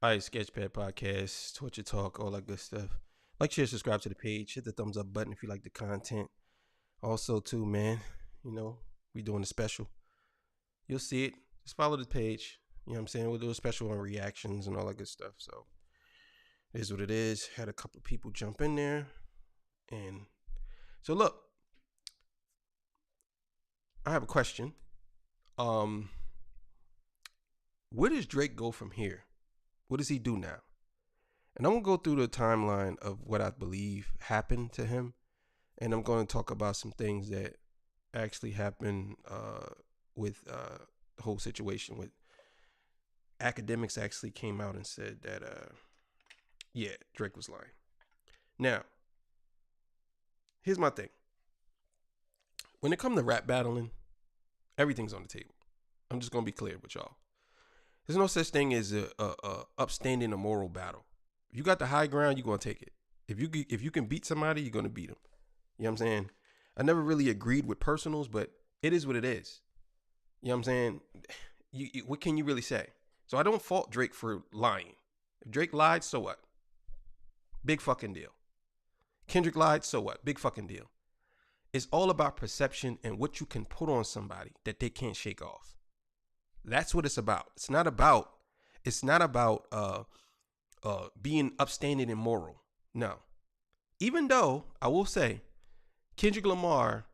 All right, Sketchpad podcast, Torture Talk, all that good stuff. Like, share, subscribe to the page, hit the thumbs up button if you like the content. Also, too, man, you know, we doing a special. You'll see it. Just follow the page. You know what I'm saying? We'll do a special on reactions and all that good stuff. So, it is what it is. Had a couple of people jump in there. And so, look, I have a question. Um, where does Drake go from here? What does he do now? And I'm going to go through the timeline of what I believe happened to him. And I'm going to talk about some things that actually happened with the whole situation. With academics actually came out and said that, yeah, Drake was lying. Now, here's my thing. When it comes to rap battling, everything's on the table. I'm just going to be clear with y'all. There's no such thing as a upstanding a moral battle. If you got the high ground, you're going to take it. If you can beat somebody, you're going to beat them. You know what I'm saying? I never really agreed with personals, but it is what it is. You know what I'm saying? What can you really say? So I don't fault Drake for lying. If Drake lied, so what? Big fucking deal. Kendrick lied, so what? Big fucking deal. It's all about perception and what you can put on somebody that they can't shake off. That's what it's about. It's not about being upstanding and moral. No. Even though I will say Kendrick Lamar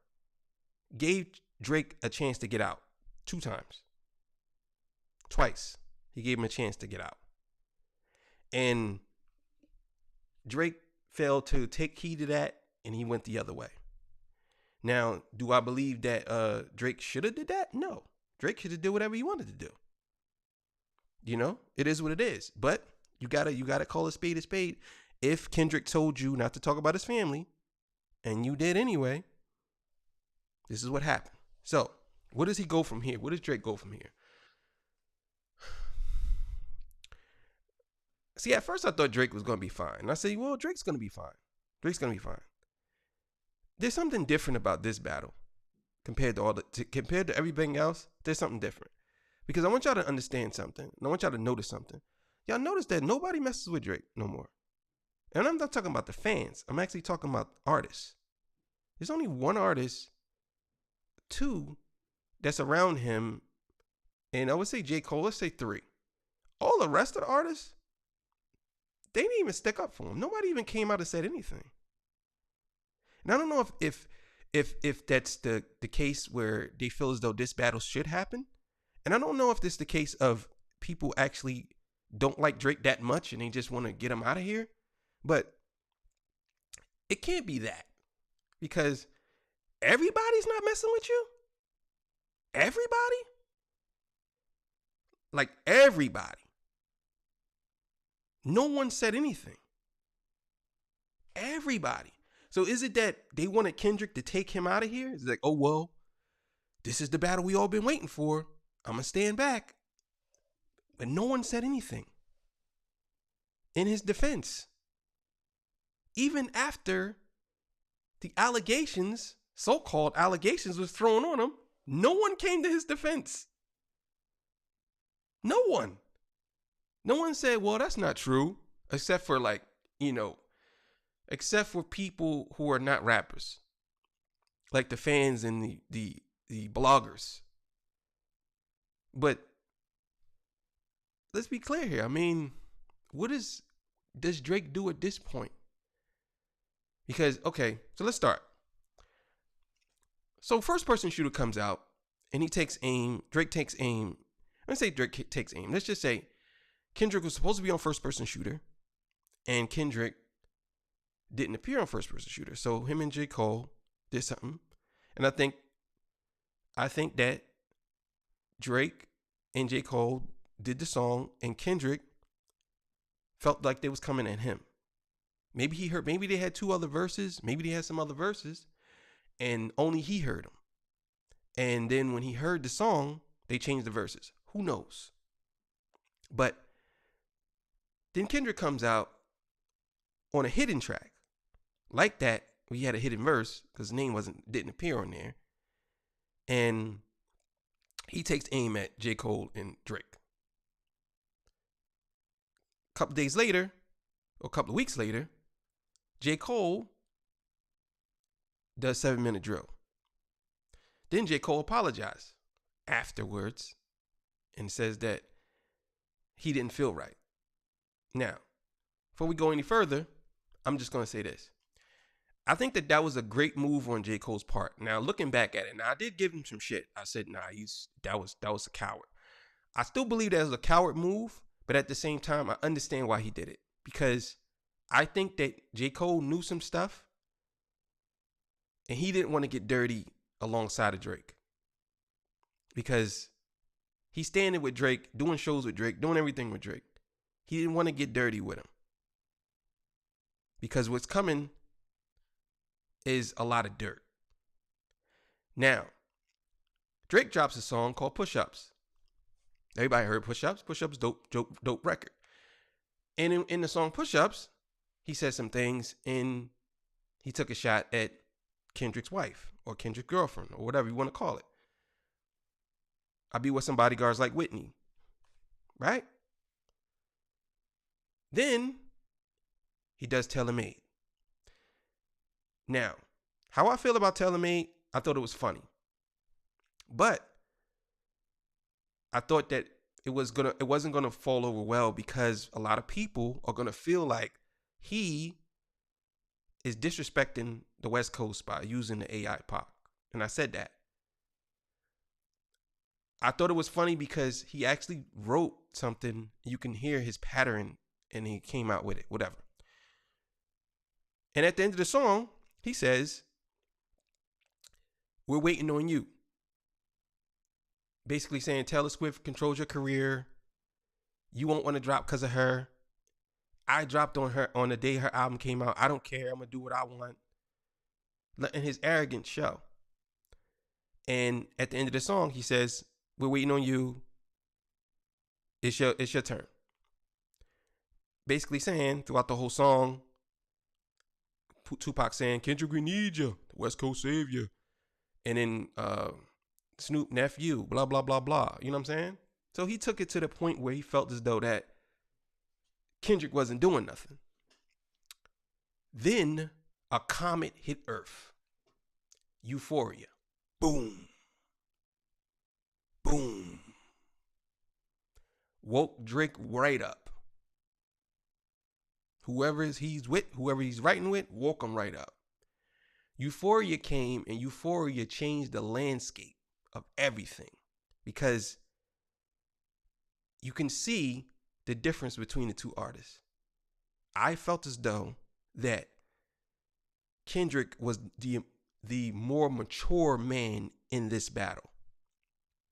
gave Drake a chance to get out 2 times. Twice. He gave him a chance to get out. And Drake failed to take heed of that, and he went the other way. Now, do I believe that Drake should have did that? No. Drake should have did whatever he wanted to do. You know, it is what it is. But you gotta call a spade a spade. If Kendrick told you not to talk about his family, and you did anyway, this is what happened. So, where does he go from here? Where does Drake go from here? See, at first I thought Drake was gonna be fine. And I said, well, Drake's gonna be fine. Drake's gonna be fine. There's something different about this battle compared to everything else. There's something different. Because I want y'all to understand something. And I want y'all to notice something. Y'all notice that nobody messes with Drake no more. And I'm not talking about the fans. I'm actually talking about artists. There's only one artist, 2, that's around him. And I would say J. Cole, let's say 3. All the rest of the artists, they didn't even stick up for him. Nobody even came out and said anything. And I don't know if that's the case where they feel as though this battle should happen. And I don't know if this is the case of people actually don't like Drake that much and they just want to get him out of here. But it can't be that, because everybody's not messing with you. Everybody? Like everybody. No one said anything. Everybody. So is it that they wanted Kendrick to take him out of here? It's like, oh, well, this is the battle we all been waiting for. I'm going to stand back. But no one said anything in his defense. Even after the allegations, so-called allegations, was thrown on him, no one came to his defense. No one. No one said, well, that's not true, except for except for people who are not rappers, like the fans and the bloggers. But let's be clear here. I mean, what does Drake do at this point? Because, okay, so let's start. So first person shooter comes out and he takes aim. Drake takes aim. Let's say Drake takes aim. Let's just say Kendrick was supposed to be on first person shooter, and Kendrick didn't appear on first person shooter. So him and J. Cole did something. And I think that Drake and J. Cole did the song, and Kendrick felt like they was coming at him. Maybe they had 2 other verses. Maybe they had some other verses, and only he heard them. And then when he heard the song, they changed the verses. Who knows? But then Kendrick comes out on a hidden track like that. We had a hidden verse because his name didn't appear on there. And he takes aim at J. Cole and Drake. couple days later, or a couple of weeks later, J. Cole does 7-minute drill. Then J. Cole apologized afterwards and says that he didn't feel right. Now, before we go any further, I'm just going to say this. I think that was a great move on J. Cole's part. Now, looking back at it, now I did give him some shit. I said, nah, that was a coward. I still believe that was a coward move, but at the same time, I understand why he did it. Because I think that J. Cole knew some stuff, and he didn't want to get dirty alongside of Drake. Because he's standing with Drake, doing shows with Drake, doing everything with Drake. He didn't want to get dirty with him. Because what's coming is a lot of dirt. Now, Drake drops a song called Push Ups. Everybody heard Push Ups. Push Ups, dope record. And in the song Push Ups, he said some things, and he took a shot at Kendrick's wife or Kendrick's girlfriend or whatever you want to call it. I be with some bodyguards like Whitney. Right? Then he does Tailor-Made. Now, how I feel about Tailor-Made, I thought it was funny. But I thought that it wasn't gonna fall over well because a lot of people are gonna feel like he is disrespecting the West Coast by using the AI Pac. And I said that. I thought it was funny because he actually wrote something. You can hear his pattern and he came out with it, whatever. And at the end of the song, he says, we're waiting on you. Basically saying Taylor Swift controls your career. You won't want to drop because of her. I dropped on her on the day her album came out. I don't care. I'm going to do what I want. Letting his arrogance show. And at the end of the song, he says, we're waiting on you. It's your turn. Basically saying throughout the whole song, Tupac saying, Kendrick, we need you. The West Coast savior. And then Snoop, nephew, blah, blah, blah, blah. You know what I'm saying? So he took it to the point where he felt as though that Kendrick wasn't doing nothing. Then a comet hit Earth. Euphoria. Boom. Boom. Woke Drake right up. Whoever he's with, whoever he's writing with, woke him right up. Euphoria came, and Euphoria changed the landscape of everything because you can see the difference between the two artists. I felt as though that Kendrick was the more mature man in this battle.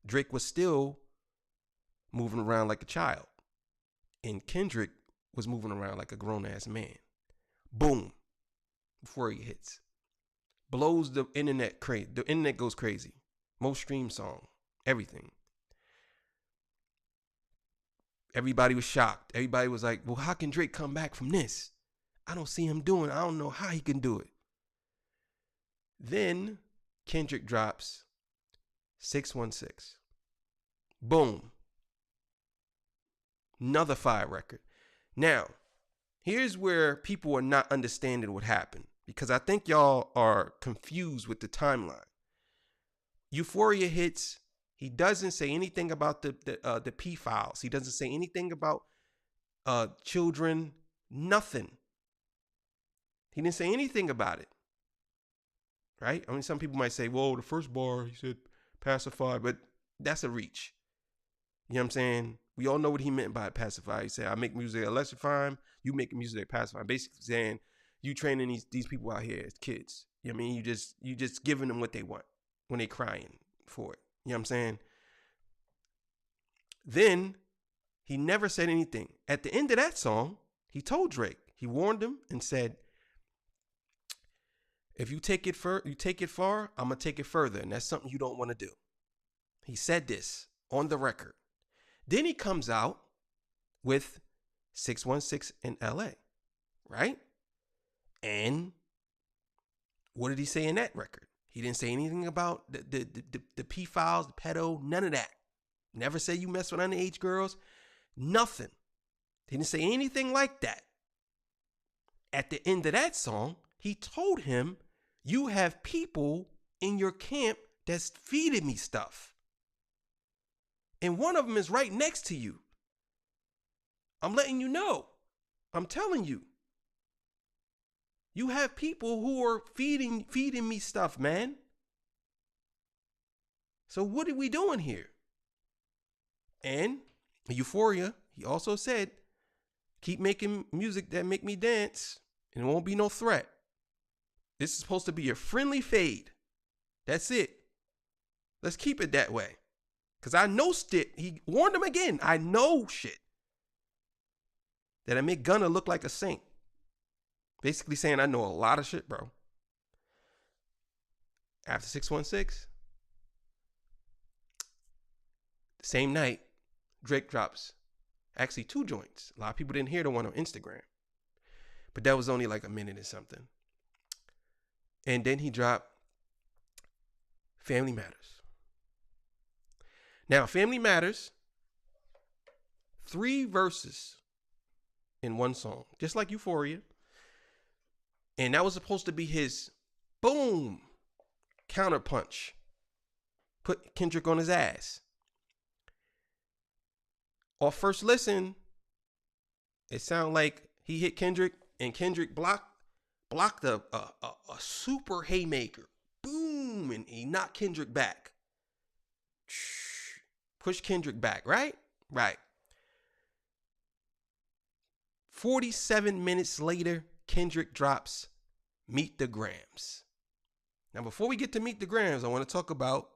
Drake was still moving around like a child, and Kendrick was moving around like a grown-ass man. Boom. Before he hits. Blows the internet crazy. The internet goes crazy. Most streamed song. Everything. Everybody was shocked. Everybody was like, well, how can Drake come back from this? I don't see him doing it. I don't know how he can do it. Then Kendrick drops 616. Boom. Another fire record. Now, here's where people are not understanding what happened because I think y'all are confused with the timeline. Euphoria hits. He doesn't say anything about the P files. He doesn't say anything about children. Nothing. He didn't say anything about it. Right? I mean, some people might say, "Whoa, the first bar he said pacify," but that's a reach. You know what I'm saying? We all know what he meant by pacify. He said, I make music that electrify him. You make music that pacify. Basically saying you training these people out here as kids. You know what I mean? You just giving them what they want when they crying for it. You know what I'm saying? Then he never said anything. At the end of that song, he told Drake, he warned him and said, if you take it far, I'm going to take it further. And that's something you don't want to do. He said this on the record. Then he comes out with 616 in LA, right? And what did he say in that record? He didn't say anything about the P files, the pedo, none of that. Never say you mess with underage girls, nothing. He didn't say anything like that. At the end of that song, he told him, you have people in your camp that's feeding me stuff. And one of them is right next to you. I'm letting you know. I'm telling you. You have people who are feeding me stuff, man. So what are we doing here? And Euphoria, he also said, keep making music that make me dance, and it won't be no threat. This is supposed to be a friendly fade. That's it. Let's keep it that way. Because I know shit. He warned him again. I know shit that'll make Gunna look like a saint. Basically saying I know a lot of shit, bro. After 616, the same night, Drake drops actually 2 joints. A lot of people didn't hear the one on Instagram, but that was only like a minute or something. And then he dropped Family Matters. Now, Family Matters, 3 verses in one song, just like Euphoria. And that was supposed to be his boom counterpunch. Put Kendrick on his ass. Off first listen, it sounded like he hit Kendrick and Kendrick blocked a super haymaker. Boom, and he knocked Kendrick back. Push Kendrick back, right? Right. 47 minutes later, Kendrick drops Meet the Grams. Now, before we get to Meet the Grams, I want to talk about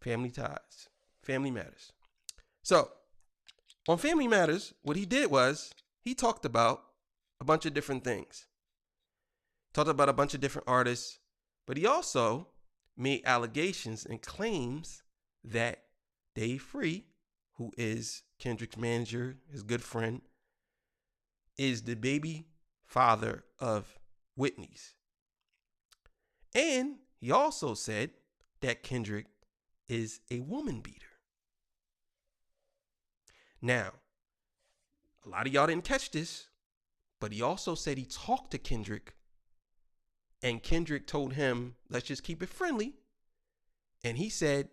Family Ties, Family Matters. So, on Family Matters, what he did was he talked about a bunch of different things. Talked about a bunch of different artists, but he also made allegations and claims that Dave Free, who is Kendrick's manager, his good friend, is the baby father of Whitney's. And he also said that Kendrick is a woman beater. Now, a lot of y'all didn't catch this, but he also said he talked to Kendrick, and Kendrick told him, let's just keep it friendly. And he said,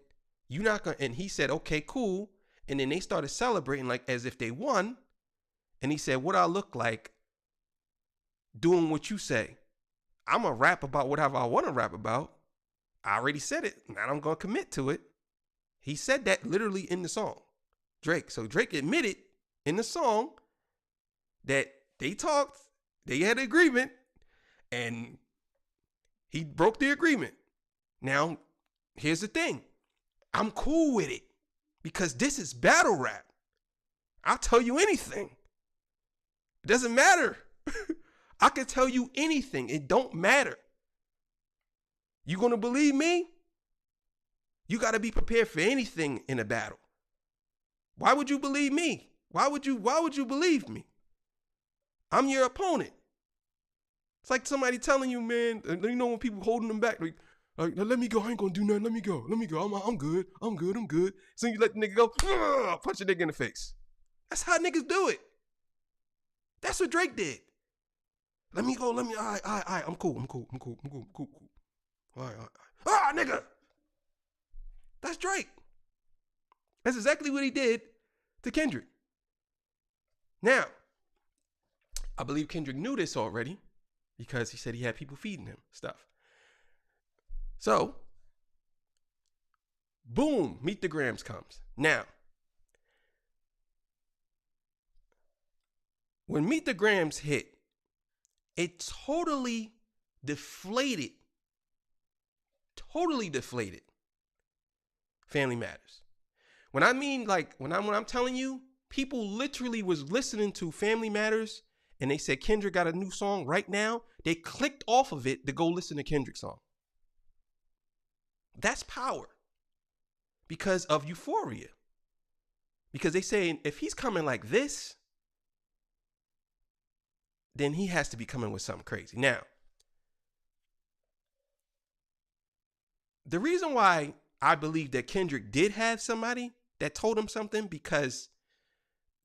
you're not gonna, and he said, okay, cool. And then they started celebrating like as if they won. And he said, what I look like doing what you say. I'm going to rap about whatever I want to rap about. I already said it. Now I'm going to commit to it. He said that literally in the song, Drake. So Drake admitted in the song that they talked, they had an agreement, and he broke the agreement. Now, here's the thing. I'm cool with it because this is battle rap. I'll tell you anything. It doesn't matter. I can tell you anything. It don't matter. You gonna believe me? You gotta be prepared for anything in a battle. Why would you believe me? Why would you believe me? I'm your opponent. It's like somebody telling you, man, you know when people holding them back, like let me go, I ain't gonna do nothing, let me go, I'm good. So you let the nigga go, punch a nigga in the face. That's how niggas do it. That's what Drake did. Let me go, all right, I'm cool. All right. Ah, nigga. That's Drake. That's exactly what he did to Kendrick. Now, I believe Kendrick knew this already because he said he had people feeding him stuff. So, boom, Meet the Grams comes. Now, when Meet the Grams hit, it totally deflated Family Matters. When I mean like, when I'm telling you, people literally was listening to Family Matters and they said Kendrick got a new song right now. They clicked off of it to go listen to Kendrick's song. That's power because of Euphoria. Because they saying if he's coming like this, then he has to be coming with something crazy. Now, the reason why I believe that Kendrick did have somebody that told him something, because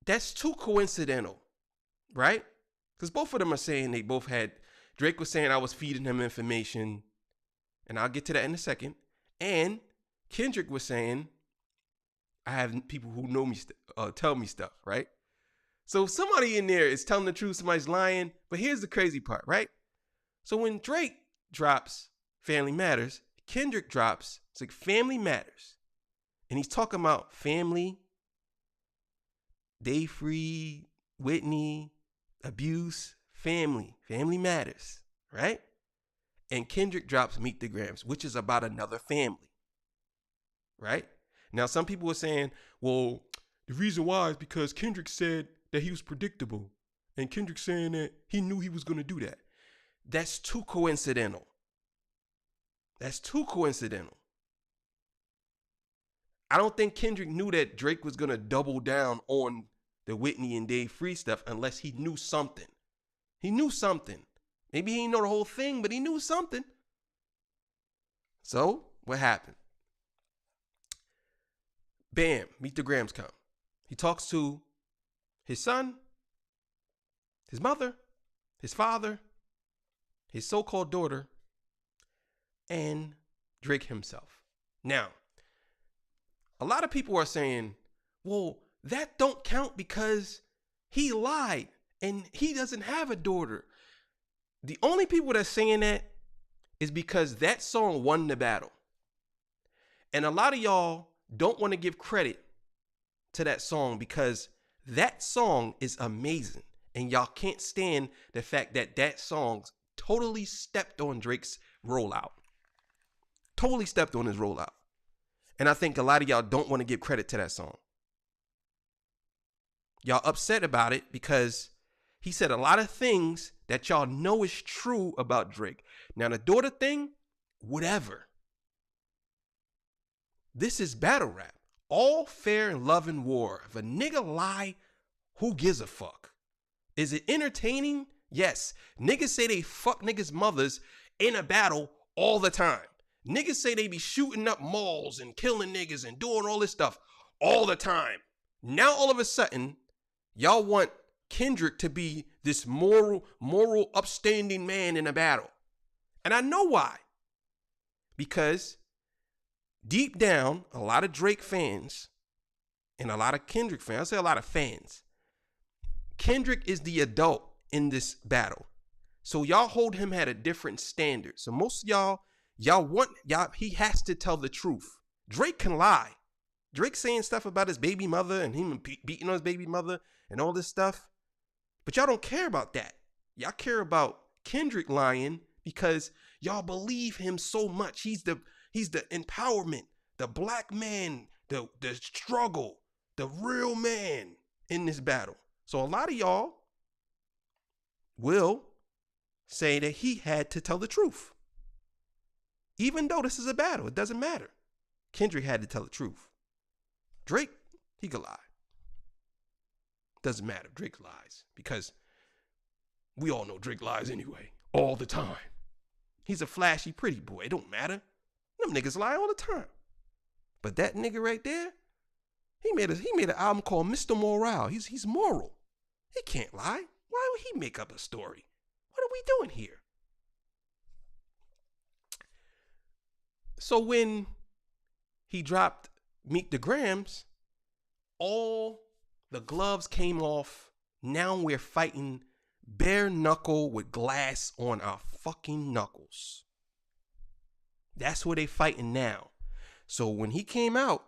That's too coincidental, right? Because both of them are saying they both had. Drake was saying I was feeding him information, and I'll get to that in a second. And Kendrick was saying I have people who know me, tell me stuff, right? So somebody in there is telling the truth, somebody's lying. But here's the crazy part, right? So when Drake drops Family Matters, Kendrick drops, it's like Family Matters. And he's talking about family, day free, Whitney, abuse, family matters, right? And Kendrick drops Meet the Grams, which is about another family, right? Now, some people are saying, well, the reason why is because Kendrick said that he was predictable. And Kendrick saying that he knew he was going to do that. That's too coincidental. That's too coincidental. I don't think Kendrick knew that Drake was going to double down on the Whitney and Dave Free stuff unless he knew something. He knew something. Maybe he didn't know the whole thing, but he knew something. So, what happened? Bam, Meet the Grams come. He talks to his son, his mother, his father, his so-called daughter, and Drake himself. Now, a lot of people are saying, well, that don't count because he lied and he doesn't have a daughter. The only people that's saying that is because that song won the battle. And a lot of y'all don't want to give credit to that song because that song is amazing. And y'all can't stand the fact that that song totally stepped on Drake's rollout. Totally stepped on his rollout. And I think a lot of y'all don't want to give credit to that song. Y'all upset about it because he said a lot of things that y'all know is true about Drake. Now, the daughter thing, whatever. This is battle rap. All fair in love and war. If a nigga lie, who gives a fuck? Is it entertaining? Yes. Niggas say they fuck niggas' mothers in a battle all the time. Niggas say they be shooting up malls and killing niggas and doing all this stuff all the time. Now, all of a sudden, y'all want Kendrick to be this moral, upstanding man in a battle. And I know why. Because deep down, a lot of Drake fans and a lot of Kendrick fans, I'll say a lot of fans, Kendrick is the adult in this battle. So y'all hold him at a different standard. So most of y'all he has to tell the truth. Drake can lie. Drake saying stuff about his baby mother and him beating on his baby mother and all this stuff. But y'all don't care about that. Y'all care about Kendrick lying because y'all believe him so much. He's the empowerment, the black man, the struggle, the real man in this battle. So a lot of y'all will say that he had to tell the truth. Even though this is a battle, it doesn't matter. Kendrick had to tell the truth. Drake, he could lie. Doesn't matter. Drake lies because we all know Drake lies anyway, all the time. He's a flashy, pretty boy. It don't matter. Them niggas lie all the time. But that nigga right there, he made an album called Mr. Morale. He's moral. He can't lie. Why would he make up a story? What are we doing here? So when he dropped Meet the Grams, all the gloves came off. Now we're fighting bare knuckle with glass on our fucking knuckles. That's what they fighting now. So when he came out,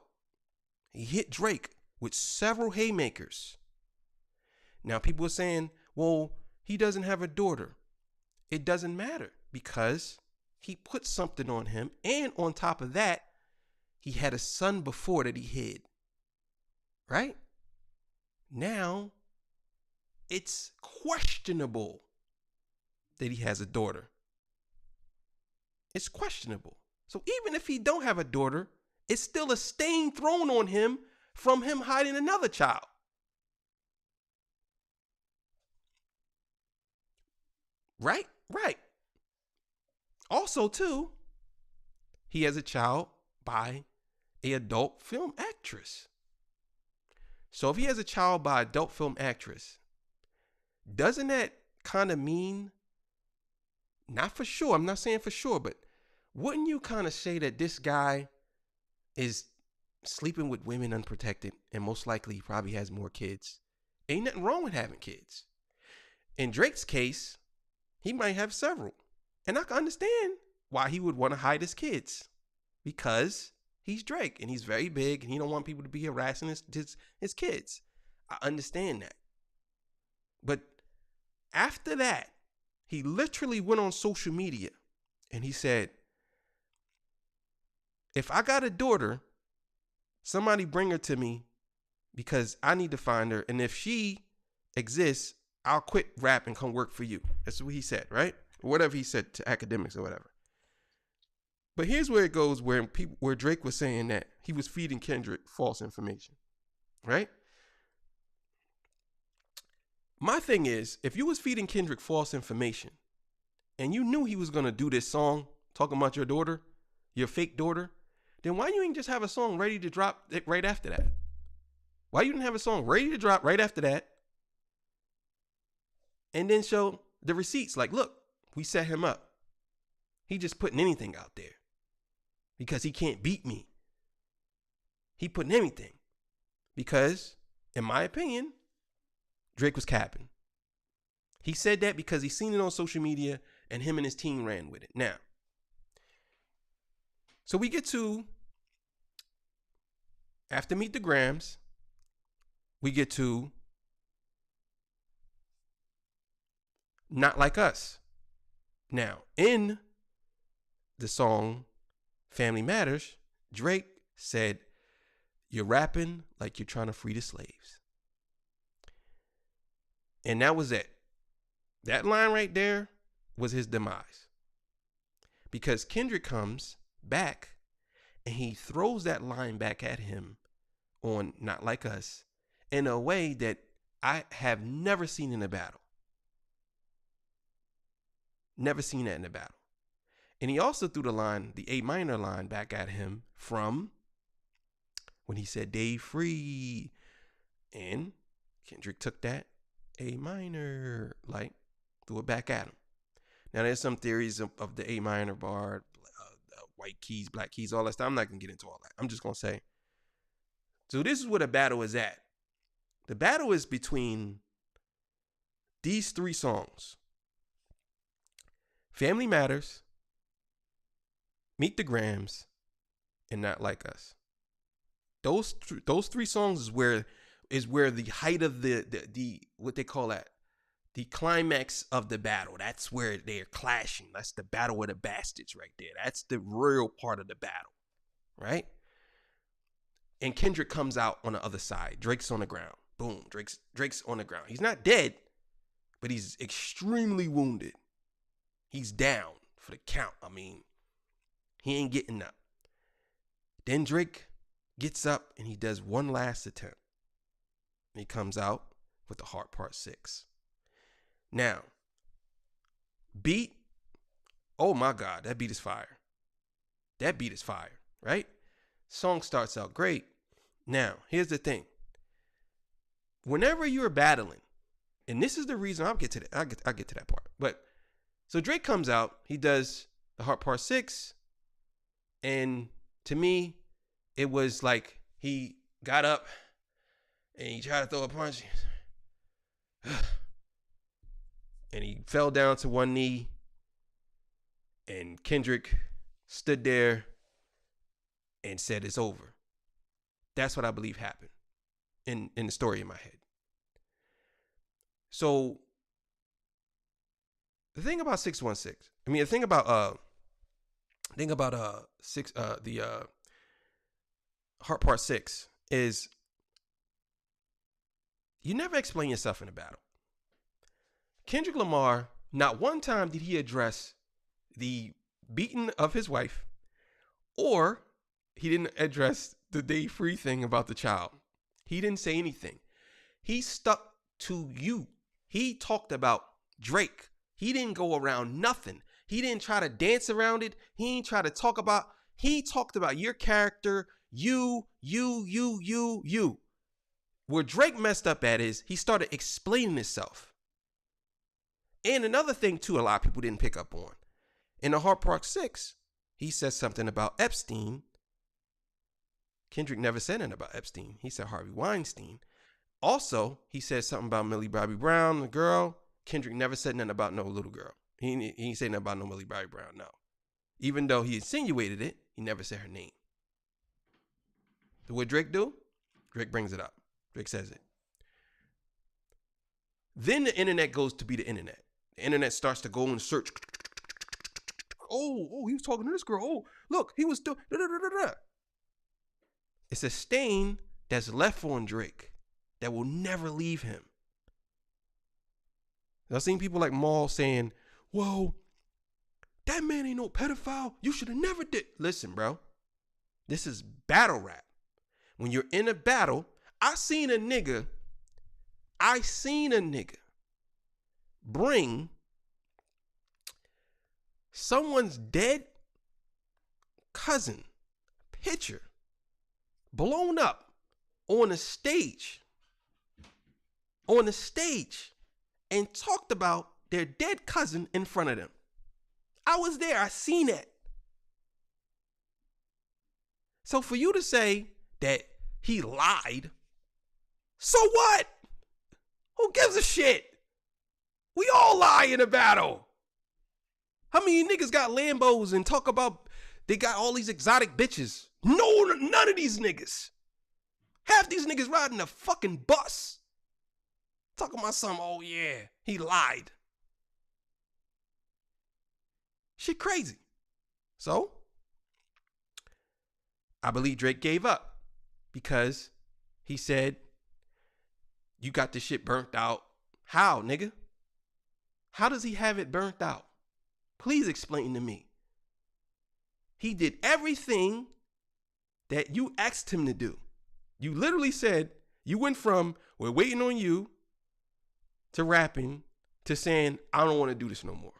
he hit Drake with several haymakers. Now people are saying, well, he doesn't have a daughter. It doesn't matter because he put something on him. And on top of that, he had a son before that he hid. Right? Now, it's questionable that he has a daughter. It's questionable. So even if he don't have a daughter, it's still a stain thrown on him from him hiding another child. Right? Right. Also, too, he has a child by an adult film actress. So if he has a child by adult film actress, doesn't that kind of mean, not for sure, I'm not saying for sure, but wouldn't you kind of say that this guy is sleeping with women unprotected and most likely he probably has more kids? Ain't nothing wrong with having kids. In Drake's case, he might have several. And I can understand why he would want to hide his kids, because he's Drake and he's very big and he don't want people to be harassing his kids. I understand that. But after that, he literally went on social media and he said, if I got a daughter, somebody bring her to me because I need to find her. And if she exists, I'll quit rap and come work for you. That's what he said, right? Or whatever he said to academics or whatever. But here's where it goes, where Drake was saying that he was feeding Kendrick false information, right? My thing is, if you was feeding Kendrick false information and you knew he was going to do this song talking about your daughter, your fake daughter, then why you ain't just have a song ready to drop right after that? Why you didn't have a song ready to drop right after that and then show the receipts like, look, we set him up. He just putting anything out there because he can't beat me. He putting anything because, in my opinion, Drake was capping. He said that because he seen it on social media and him and his team ran with it. Now, so we get to, after Meet the Grams, we get to Not Like Us. Now, in the song Family Matters, Drake said, you're rapping like you're trying to free the slaves. And that was it. That line right there was his demise. Because Kendrick comes back and he throws that line back at him on Not Like Us in a way that I have never seen in a battle. Never seen that in a battle. And he also threw the line, the A minor line, back at him from when he said "Day Free." And Kendrick took that A minor, like, threw it back at him. Now, there's some theories of the A minor bar, white keys, black keys, all that stuff. I'm not going to get into all that. I'm just going to say. So this is where the battle is at. The battle is between these three songs: Family Matters, Meet the Grams, and Not Like Us. Those three songs is where the height of the what they call that, the climax of the battle. That's where they're clashing. That's the battle of the bastards right there. That's the real part of the battle, right? And Kendrick comes out on the other side. Drake's on the ground. Boom. Drake's on the ground. He's not dead, but he's extremely wounded. He's down for the count. I mean, he ain't getting up. Then Drake gets up and he does one last attempt. And he comes out with the Heart Part 6. Now, beat, oh my God, that beat is fire. That beat is fire, right? Song starts out great. Now, here's the thing. Whenever you're battling, and this is the reason, I'll get to that. I'll get to that part. But so Drake comes out, he does the Heart Part 6, and to me, it was like he got up and he tried to throw a punch. And he fell down to one knee, and Kendrick stood there and said, it's over. That's what I believe happened in the story in my head. So the thing about 616, I mean, the thing about Heart Part 6 is you never explain yourself in a battle. Kendrick Lamar, not one time did he address the beating of his wife, or he didn't address the Day Free thing about the child. He didn't say anything. He stuck to you. He talked about Drake. He didn't go around nothing. He didn't try to dance around it. He ain't try to talk about, he talked about your character, you. Where Drake messed up at is he started explaining himself. And another thing, too, a lot of people didn't pick up on. In the Hard Part 6, he said something about Epstein. Kendrick never said anything about Epstein. He said Harvey Weinstein. Also, he said something about Millie Bobby Brown, the girl. Kendrick never said nothing about no little girl. He ain't said nothing about no Millie Bobby Brown, no. Even though he insinuated it, he never said her name. So what Drake do? Drake brings it up. Drake says it. Then the internet goes to be the internet. The internet starts to go and search. Oh, he was talking to this girl. Oh, look, he was doing. It's a stain that's left on Drake that will never leave him. I've seen people like Maul saying, whoa, that man ain't no pedophile. You should have never did. Listen, bro. This is battle rap. When you're in a battle, I seen a nigga bring someone's dead cousin picture blown up on a stage and talked about their dead cousin in front of them. I was there. I seen it. So for you to say that he lied, so what? Who gives a shit? We all lie in a battle. How many niggas got Lambos and talk about they got all these exotic bitches? No, none of these niggas. Half these niggas riding a fucking bus. Talking about something, oh yeah, he lied. Shit crazy. So, I believe Drake gave up because he said, you got this shit burnt out. How, nigga? How does he have it burnt out? Please explain to me. He did everything that you asked him to do. You literally said, you went from, we're waiting on you, to rapping, to saying, I don't want to do this no more.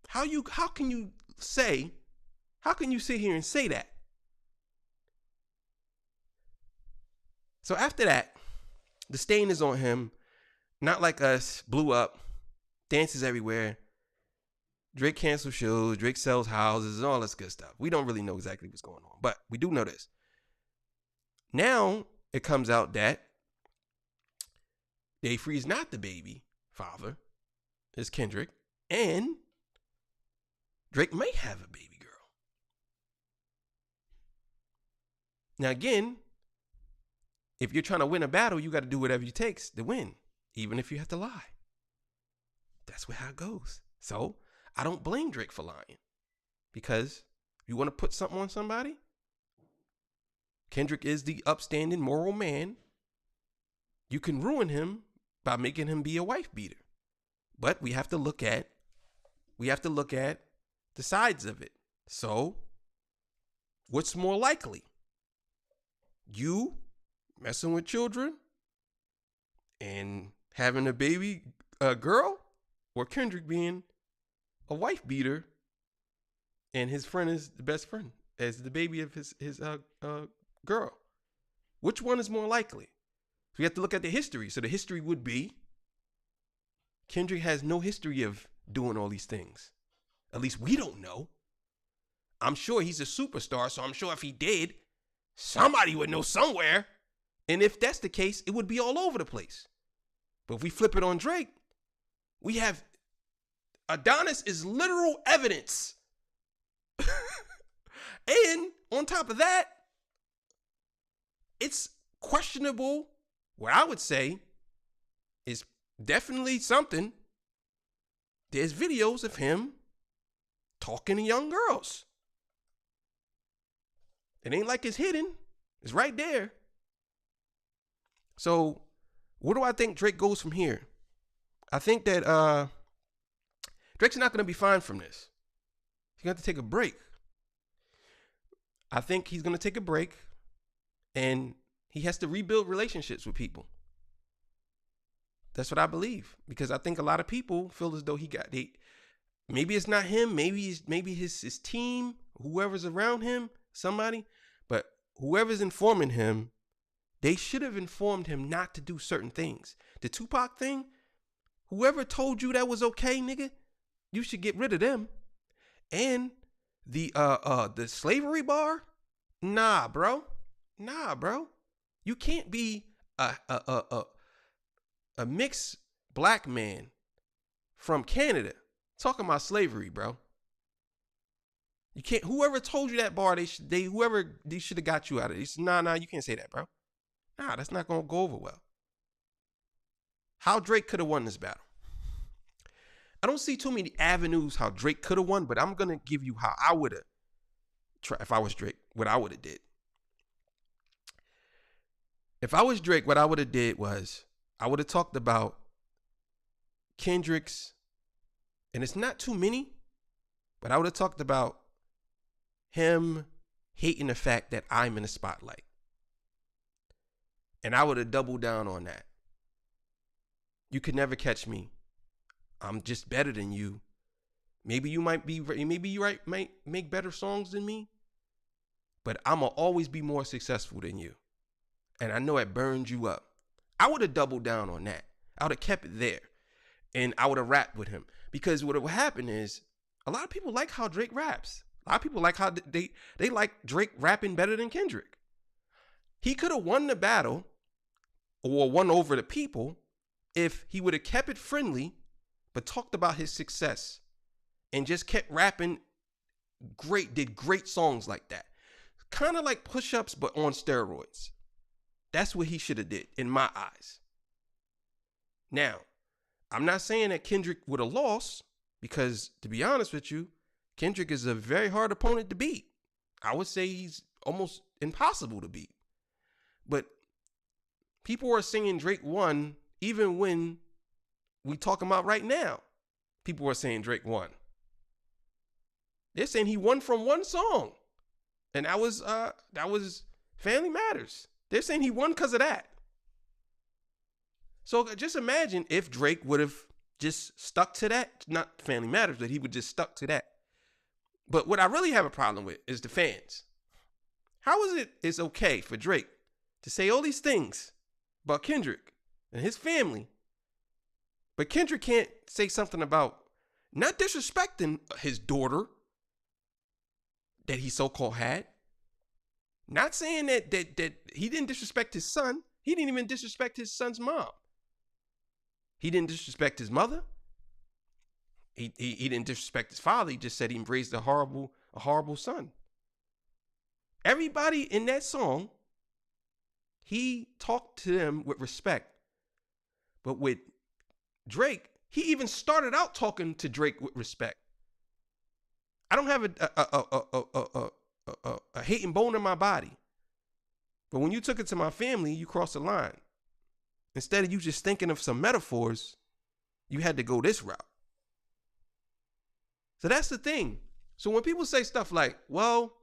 How can you sit here and say that? So after that, the stain is on him. Not Like Us blew up, dances everywhere. Drake cancels shows, Drake sells houses, and all this good stuff. We don't really know exactly what's going on, but we do know this. Now it comes out that Dave Free's not the baby father, it's Kendrick, and Drake may have a baby girl. Now again, if you're trying to win a battle, you got to do whatever it takes to win, even if you have to lie. That's how it goes. So I don't blame Drake for lying, because if you want to put something on somebody, Kendrick is the upstanding moral man. You can ruin him by making him be a wife beater. But we have to look at the sides of it. So what's more likely? You messing with children and having a baby girl, or Kendrick being a wife beater and his friend is the best friend as the baby of his girl? Which one is more likely? So we have to look at the history. So the history would be Kendrick has no history of doing all these things. At least we don't know. I'm sure he's a superstar, so I'm sure if he did, somebody would know somewhere. And if that's the case, it would be all over the place. But if we flip it on Drake, we have Adonis is literal evidence. And on top of that, it's questionable. What I would say is definitely something. There's videos of him talking to young girls. It ain't like it's hidden. It's right there. So where do I think Drake goes from here? I think that Drake's not going to be fine from this. He's going to have to take a break. I think he's going to take a break, and he has to rebuild relationships with people. That's what I believe, because I think a lot of people feel as though maybe it's not him, maybe his team, whoever's around him, somebody, but whoever's informing him, they should have informed him not to do certain things. The Tupac thing, whoever told you that was okay, nigga, you should get rid of them. And the slavery bar, nah, bro. You can't be a mixed black man from Canada talking about slavery, bro. You can't. Whoever told you that bar, they should have got you out of it. Nah, you can't say that, bro. Nah, that's not gonna go over well. How Drake could have won this battle? I don't see too many avenues how Drake could have won, but I'm gonna give you how I would have tried if I was Drake. What I would have did. If I was Drake, what I would have did was I would have talked about Kendrick's, and it's not too many, but I would have talked about him hating the fact that I'm in the spotlight. And I would have doubled down on that. You could never catch me. I'm just better than you. Maybe you might make better songs than me, but I'm going to always be more successful than you. And I know it burned you up. I would have doubled down on that. I would have kept it there. And I would have rapped with him. Because what would happen is, a lot of people like how Drake raps. A lot of people like how they like Drake rapping better than Kendrick. He could have won the battle or won over the people if he would have kept it friendly, but talked about his success and just kept rapping did great songs like that. Kind of like Push-Ups, but on steroids. That's what he should have did, in my eyes. Now, I'm not saying that Kendrick would have lost, because to be honest with you, Kendrick is a very hard opponent to beat. I would say he's almost impossible to beat. But people are saying Drake won, even when we talking about right now. People are saying Drake won. They're saying he won from one song, and that was Family Matters. They're saying he won because of that. So just imagine if Drake would have just stuck to that, not Family Matters, but he would just stuck to that. But what I really have a problem with is the fans. How is it's okay for Drake to say all these things about Kendrick and his family, but Kendrick can't say something about not disrespecting his daughter that he so-called had? Not saying that he didn't disrespect his son. He didn't even disrespect his son's mom. He didn't disrespect his mother. He didn't disrespect his father. He just said he raised a horrible son. Everybody in that song, he talked to them with respect. But with Drake, he even started out talking to Drake with respect. I don't have a hating bone in my body. But when you took it to my family, you crossed the line. Instead of you just thinking of some metaphors, you had to go this route. So that's the thing. So when people say stuff like, well,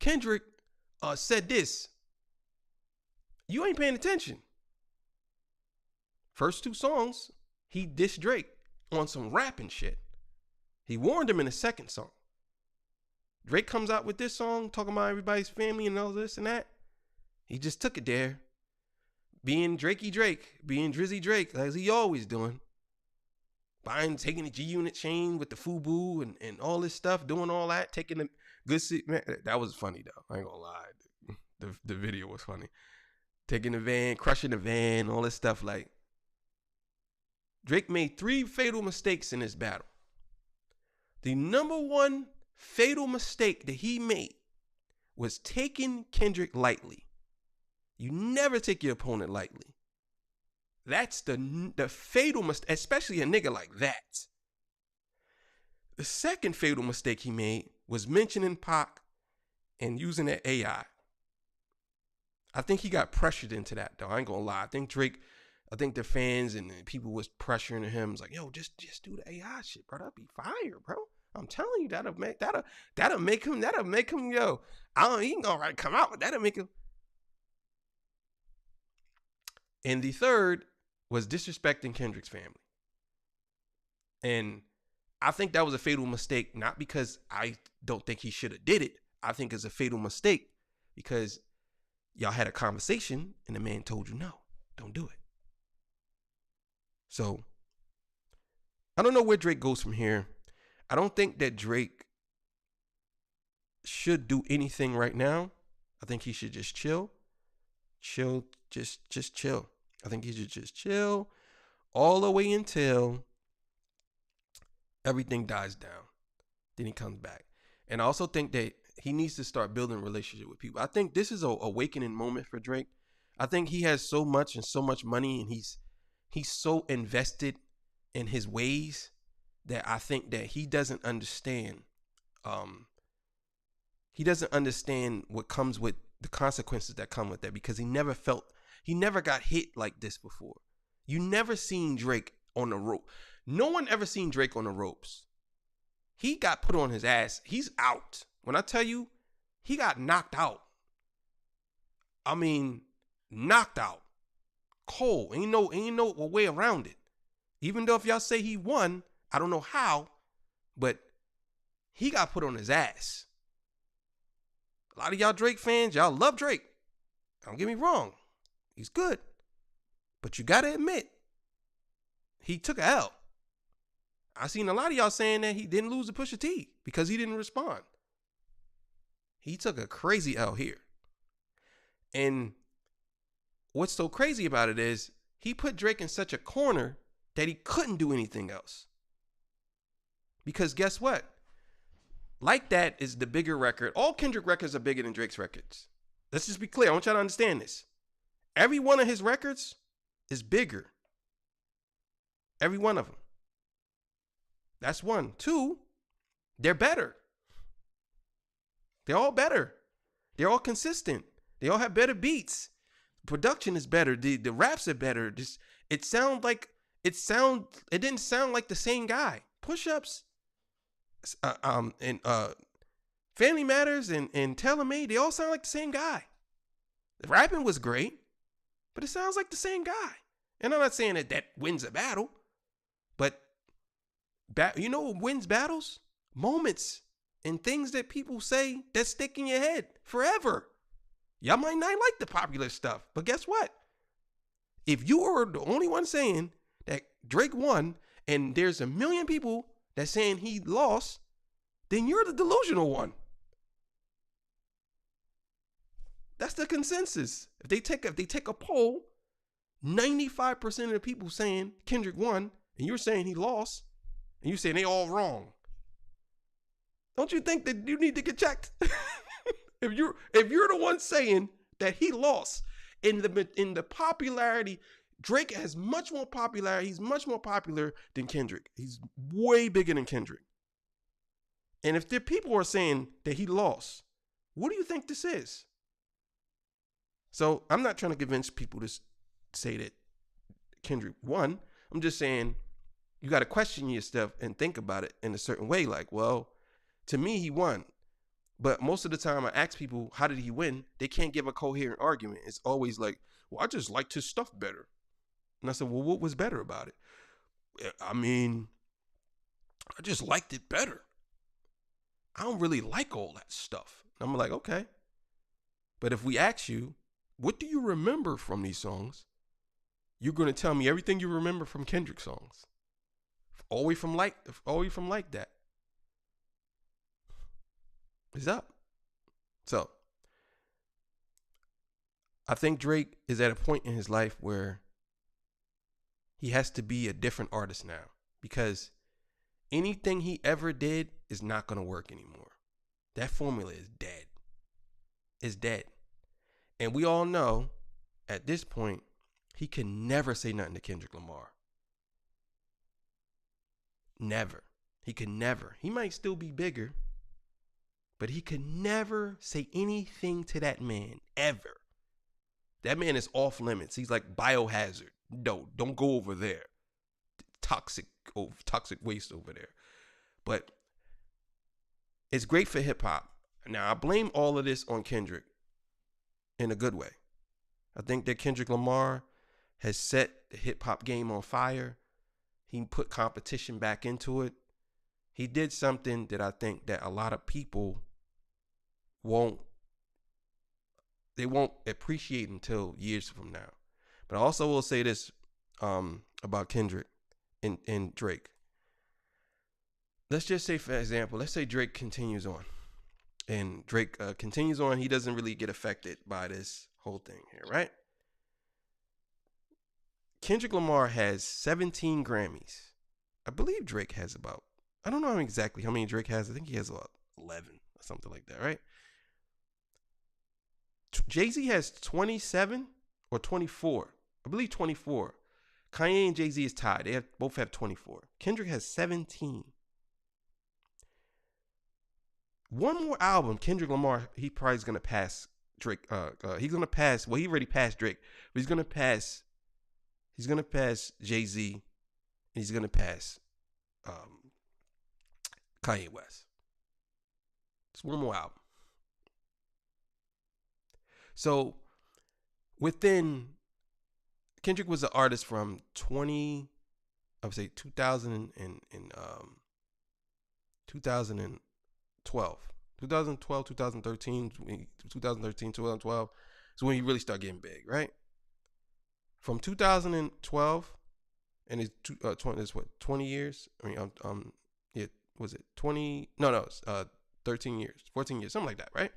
Kendrick said this, you ain't paying attention. First two songs, he dissed Drake on some rapping shit. He warned him in the second song. Drake comes out with this song, talking about everybody's family and all this and that. He just took it there. Being Drakey Drake, being Drizzy Drake, as he always doing. Taking the G-Unit chain with the FUBU and all this stuff, doing all that, taking the good seat. Man, that was funny though. I ain't gonna lie. The video was funny. Taking the van, crushing the van, all this stuff. Like, Drake made 3 fatal mistakes in this battle. The number one fatal mistake that he made was taking Kendrick lightly. You never take your opponent lightly. That's the fatal mistake, especially a nigga like that. The second fatal mistake he made was mentioning Pac and using that AI. I think he got pressured into that, though. I ain't gonna lie. I think the fans and the people was pressuring him. It's like, yo, just do the AI shit, bro. That'd be fire, bro. I'm telling you, that'll make him, yo. He ain't gonna come out, but that'll make him. And the third was disrespecting Kendrick's family. And I think that was a fatal mistake, not because I don't think he should have did it. I think is a fatal mistake because y'all had a conversation and the man told you no, don't do it. So I don't know where Drake goes from here. I don't think that Drake should do anything right now. I think he should just chill. Just chill. I think he should just chill all the way until everything dies down. Then he comes back. And I also think that he needs to start building a relationship with people. I think this is a awakening moment for Drake. I think he has so much and so much money, and he's so invested in his ways that I think that he doesn't understand. He doesn't understand what comes with the consequences that come with that, because he never got hit like this before. You never seen Drake on the rope. No one ever seen Drake on the ropes. He got put on his ass. He's out. When I tell you, he got knocked out. I mean, knocked out. Cold. Ain't no way around it. Even though if y'all say he won, I don't know how, but he got put on his ass. A lot of y'all Drake fans, y'all love Drake. Don't get me wrong. He's good. But you got to admit, he took a L. I seen a lot of y'all saying that he didn't lose to Pusha T because he didn't respond. He took a crazy L here. And what's so crazy about it is he put Drake in such a corner that he couldn't do anything else. Because guess what? Like That is the bigger record. All Kendrick records are bigger than Drake's records. Let's just be clear. I want y'all to understand this. Every one of his records is bigger. Every one of them. That's one. Two, they're better. They're all better. They're all consistent. They all have better beats. Production is better. The raps are better. It didn't sound like the same guy. Push-ups, and Family Matters and Tailor Made, they all sound like the same guy. The rapping was great, but it sounds like the same guy. And I'm not saying that wins a battle, but you know what wins battles? Moments and things that people say that stick in your head forever. Y'all might not like the popular stuff, but guess what? If you are the only one saying that Drake won and there's a million people that's saying he lost, then you're the delusional one. That's the consensus. If they take a poll, 95% of the people saying Kendrick won, and you're saying he lost, and you're saying they all wrong. Don't you think that you need to get checked? If you're the one saying that he lost in the popularity, Drake has much more popularity. He's much more popular than Kendrick. He's way bigger than Kendrick. And if the people are saying that he lost, what do you think this is? So I'm not trying to convince people to say that Kendrick won. I'm just saying you got to question yourself and think about it in a certain way. Like, well, to me, he won. But most of the time I ask people, how did he win? They can't give a coherent argument. It's always like, well, I just liked his stuff better. And I said, well, what was better about it? I mean, I just liked it better. I don't really like all that stuff. And I'm like, okay. But if we ask you, what do you remember from these songs? You're going to tell me everything you remember from Kendrick songs. Always from like that. It's up. So, I think Drake is at a point in his life where he has to be a different artist now, because anything he ever did is not going to work anymore. That formula is dead. It's dead. And we all know at this point, he can never say nothing to Kendrick Lamar. Never. He can never. He might still be bigger, but he could never say anything to that man, ever. That man is off limits. He's like Biohazard. No, don't go over there. Toxic waste over there. But it's great for hip hop. Now, I blame all of this on Kendrick in a good way. I think that Kendrick Lamar has set the hip hop game on fire. He put competition back into it. He did something that I think that a lot of people won't they won't appreciate until years from now. But I also will say this about Kendrick and Drake. Let's just say, for example, let's say Drake continues on, and Drake continues on. He doesn't really get affected by this whole thing here, right? Kendrick Lamar has 17 Grammys. I believe Drake has about, I don't know exactly how many Drake has. I think he has about 11 or something like that, right? Jay-Z has 27 or 24. I believe 24. Kanye and Jay-Z is tied. They both have 24. Kendrick has 17. One more album, Kendrick Lamar, he probably is going to pass Drake. He's going to pass, well, he already passed Drake, but he's going to pass Jay-Z, and he's going to pass Kanye West. It's one more album. So Kendrick was an artist from 2000 and 2012, 2013, 2012 is when he really started getting big, right? From 2012, and it's 20 years? I mean, was it 20? No, it's 13 years, 14 years, something like that, right?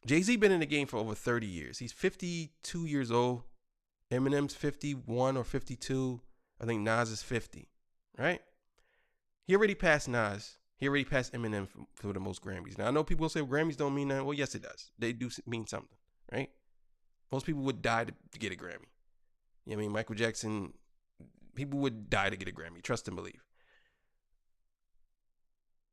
Jay-Z been in the game for over 30 years. He's 52 years old. Eminem's 51 or 52. I think Nas is 50, right? He already passed Nas. He already passed Eminem for the most Grammys. Now, I know people say Grammys don't mean that. Well, yes, it does. They do mean something, right? Most people would die to get a Grammy. You know what I mean? Michael Jackson, people would die to get a Grammy. Trust and believe.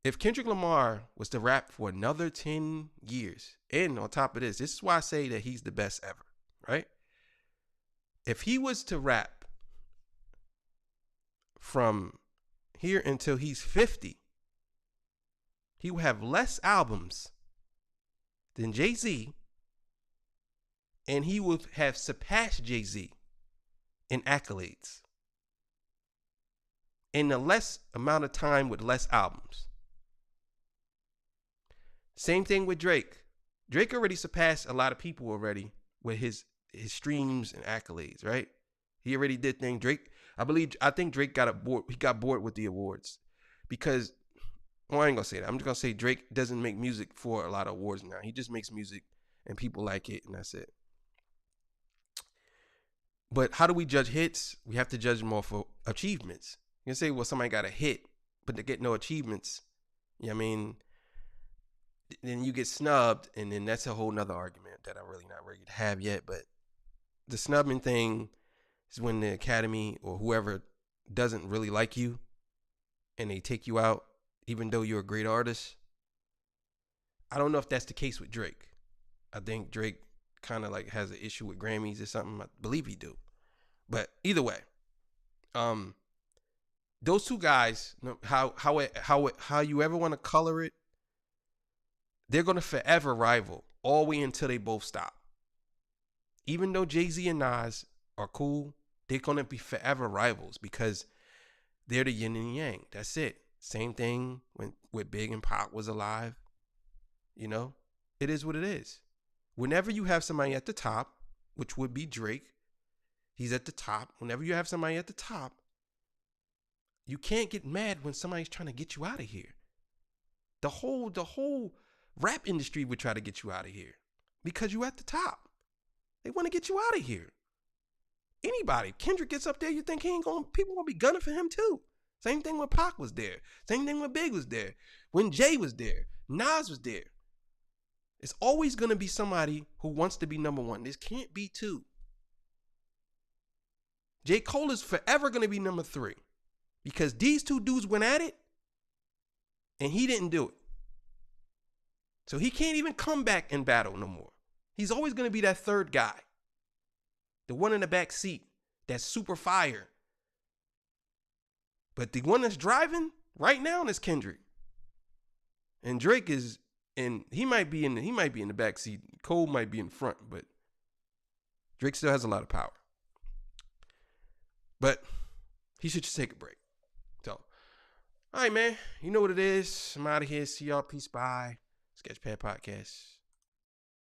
If Kendrick Lamar was to rap for another 10 years, and on top of this is why I say that he's the best ever, right? If he was to rap from here until he's 50, he will have less albums than Jay-Z, and he would have surpassed Jay-Z in accolades in a less amount of time with less albums. Same thing with Drake. Drake already surpassed a lot of people already with his streams and accolades, right? He already did things. I think Drake got bored. He got bored with the awards because, well, I ain't gonna say that. I'm just gonna say Drake doesn't make music for a lot of awards now. He just makes music and people like it, and that's it. But how do we judge hits? We have to judge them off for achievements. You can say, well, somebody got a hit, but they get no achievements. You know what I mean? Then you get snubbed, and then that's a whole nother argument that I'm really not ready to have yet. But the snubbing thing is when the Academy or whoever doesn't really like you and they take you out, even though you're a great artist. I don't know if that's the case with Drake. I think Drake kind of like has an issue with Grammys or something. I believe he do. But either way, those two guys, how you ever want to color it, they're going to forever rival all the way until they both stop. Even though Jay-Z and Nas are cool, they're going to be forever rivals because they're the yin and yang. That's it. Same thing when Big and Pac was alive. You know, it is what it is. Whenever you have somebody at the top, which would be Drake, he's at the top. Whenever you have somebody at the top, you can't get mad when somebody's trying to get you out of here. The whole rap industry would try to get you out of here because you at the top. They want to get you out of here. Anybody, Kendrick gets up there, you think people gonna be gunning for him too. Same thing when Pac was there. Same thing when Big was there. When Jay was there. Nas was there. It's always gonna be somebody who wants to be number one. This can't be two. J. Cole is forever gonna be number 3 because these two dudes went at it and he didn't do it. So he can't even come back and battle no more. He's always going to be that third guy. The one in the back seat. That's super fire. But the one that's driving right now is Kendrick. And Drake is he might be in the back seat. Cole might be in front, but Drake still has a lot of power. But he should just take a break. So All right, man. You know what it is. I'm out of here. See y'all. Peace. Bye. Sketchpad Podcast.